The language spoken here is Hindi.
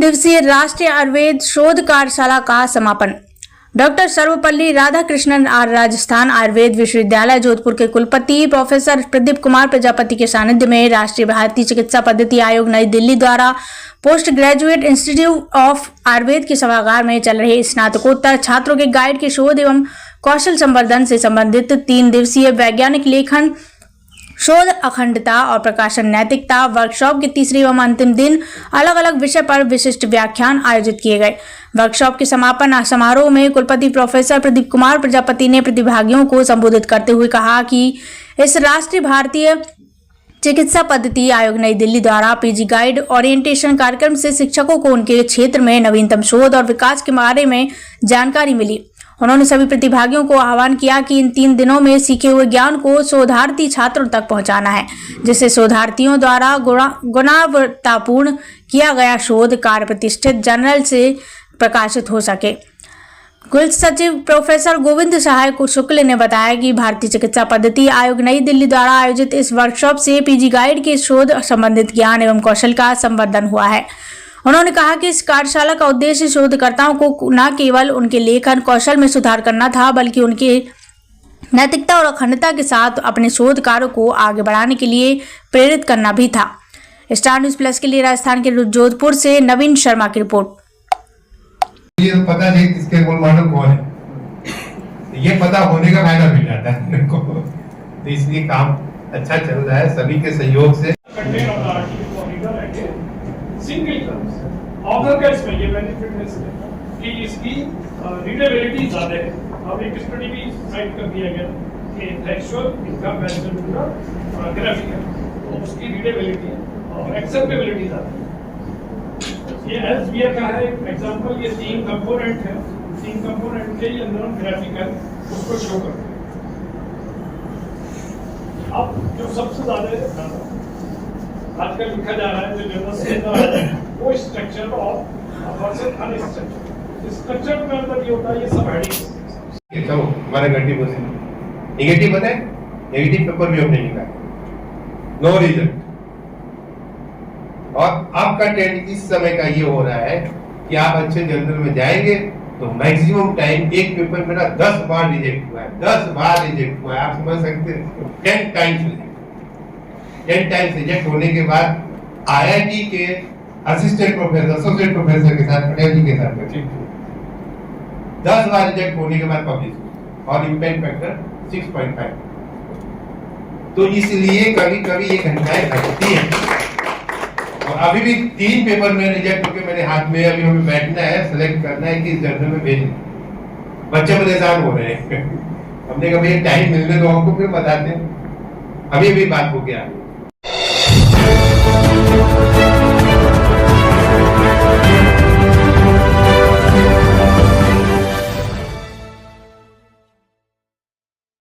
दिवसीय राष्ट्रीय आयुर्वेद शोध कार्यशाला का समापन। डॉक्टर सर्वपल्ली राधाकृष्णन राजस्थान आयुर्वेद विश्वविद्यालय जोधपुर के कुलपति प्रोफेसर प्रदीप कुमार प्रजापति के सानिध्य में राष्ट्रीय भारतीय चिकित्सा पद्धति आयोग नई दिल्ली द्वारा post graduate institute of Ayurveda के सभागार में चल रहे स्नातकोत्तर छात्रों के गाइड के शोध एवं कौशल संवर्धन से संबंधित 3 दिवसीय वैज्ञानिक लेखन शोध अखंडता और प्रकाशन नैतिकता वर्कशॉप के तीसरे एवं अंतिम दिन अलग अलग विषय पर विशिष्ट व्याख्यान आयोजित किए गए। वर्कशॉप के समापन समारोह में कुलपति प्रोफेसर प्रदीप कुमार प्रजापति ने प्रतिभागियों को संबोधित करते हुए कहा कि इस राष्ट्रीय भारतीय चिकित्सा पद्धति आयोग नई दिल्ली द्वारा पीजी गाइड ओरिएंटेशन कार्यक्रम से शिक्षकों को उनके क्षेत्र में नवीनतम शोध और विकास के बारे में जानकारी मिली। उन्होंने सभी प्रतिभागियों को आह्वान किया कि इन 3 दिनों में सीखे हुए ज्ञान को शोधार्थी छात्रों तक पहुंचाना है, जिससे शोधार्थियों द्वारा गुणवत्तापूर्ण किया गया शोध कार्य प्रतिष्ठित जर्नल से प्रकाशित हो सके। कुल सचिव प्रोफेसर गोविंद सहाय शुक्ल ने बताया कि भारतीय चिकित्सा पद्धति आयोग नई दिल्ली द्वारा आयोजित इस वर्कशॉप से पीजी गाइड के शोध संबंधित ज्ञान एवं कौशल का संवर्धन हुआ है। उन्होंने कहा कि इस कार्यशाला का उद्देश्य शोधकर्ताओं को न केवल उनके लेखन कौशल में सुधार करना था, बल्कि उनके नैतिकता और अखंडता के साथ अपने शोध कार्य को आगे बढ़ाने के लिए प्रेरित करना भी था। स्टार न्यूज़ प्लस के लिए राजस्थान के जोधपुर से नवीन शर्मा की रिपोर्ट। ये तो पता नहीं किसके रोल मॉडल कौन है, ये पता होने का फायदा मिल जाता है मेरे को, तो इसलिए काम अच्छा चल रहा है सभी के सहयोग से। सिंगल टर्म्स ऑथर का इसमें ये बेनिफिट है कि इसकी रीडेबिलिटी ज्यादा है। अब एक स्टडी भी साइट कर दिया गया कि टेक्सचुअल इनका कंपैरिजन टू ग्राफिकल, तो उसकी रीडेबिलिटी और एक्सेप्टेबिलिटी ज्यादा है। ये एल्सवियर का है एग्जांपल, ये 3 कंपोनेंट है, 3 कंपोनेंट के अंदर हम ग्राफिकल उसको शो करते हैं। अब जो सबसे ज्यादा आजकल लिखा जा रहा है जो जर्नल वो स्ट्रक्चर और वर्सेस अनस्ट्रक्चर। स्ट्रक्चर में अंदर ये होता है, ये सब हेडिंग्स ये तो हमारा नेगेटिव बताए, नेगेटिव पेपर भी हमने लिखा नो रिजल्ट। और आपका ट्रेंड इस समय का ये हो रहा है कि आप अच्छे जर्नल में जाएंगे तो मैक्सिमम टाइम एक पेपर मेरा 10 बार रिजेक्ट हुआ है, 10 बार रिजेक्ट हुआ है। आप समझ सकते हैं 10 टाइम्स रिजेक्ट होने के बाद आईआईटी के असिस्टेंट प्रोफेसर एसोसिएट प्रोफेसर के साथ पटेल जी के साथ 10 बार रिजेक्ट होने के बाद पब्लिश और इम्पैक्ट फैक्टर 6.5। तो इसलिए कभी कभी ये घटनाएं घटती हैं। और अभी भी 3 पेपर में रिजेक्ट होकर मेरे हाथ में, अभी हमें बैठना है, सेलेक्ट करना है कि इस जर्नल में भेजना। बच्चे परेशान हो रहे हैं हमने कहा भैया टाइम मिलने दो हमको, फिर बताते हैं। अभी भी बात हो गया।